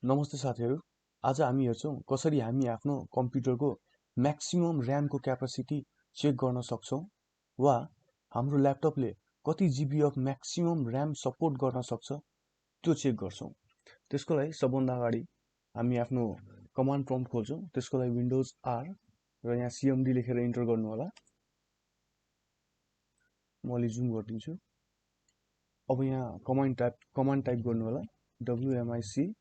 नमस्ते साथीहरु, आज हामी हेर्छौं कसरी हामी आफ्नो कम्प्युटरको म्याक्सिमम र्यामको क्यापासिटी चेक गर्न सक्छौं वा हाम्रो ल्यापटपले कति GB of maximum RAM support गर्न सक्छ त्यो चेक गर्छौं। त्यसको लागि सबभन्दा अगाडि हामी आफ्नो कमान्ड प्रम्प्ट खोल्छौं। त्यसको लागि विन्डोज आर र यहाँ सीएमडी लेखेर इन्टर गर्नु होला। म अलि जुम गरिदिन्छु। अब यहाँ कमान्ड टाइप गर्नु होला wmic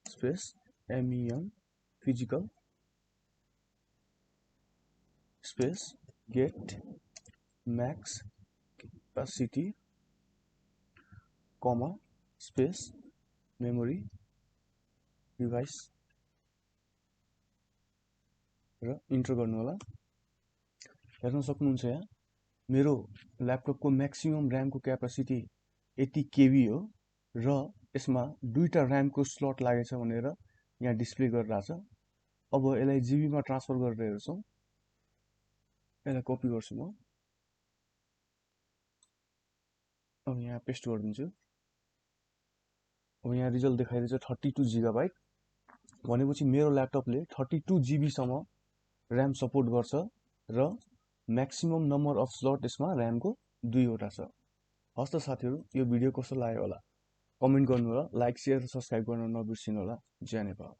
space MEM physical space get max capacity comma space memory device र इन्टर गर्नु होला। हेर्न सक्नुहुन्छ यहाँ मेरो ल्यापटपको म्याक्सिमम र्यामको क्यापासिटी 80 केबी हो र यसमा दुईटा र्यामको स्लट लागेछ भनेर यहाँ डिस्प्ले गरिरहेछ। अब यसलाई जीबी मा ट्रान्सफर गरेर हेर्छौं। यसलाई कपी गर्छु म। अब यहाँ पेस्ट गरिदिन्छु। अब यहाँ रिजल्ट देखाइरहेछ 32 जिगाबाइट भनेपछि मेरो ल्यापटपले 32 जिबी सम्म र्याम सपोर्ट गर्छ र म्याक्सिमम नम्बर अफ स्लट यसमा र्यामको 2 वटा छ। हस् त साथीहरु, यो भिडियो कस्तो लाग्यो होला कमेन्ट गर्नु होला। लाइक शेयर र सब्स्क्राइब गर्न नबिर्सिनु होला। जय नेपाल।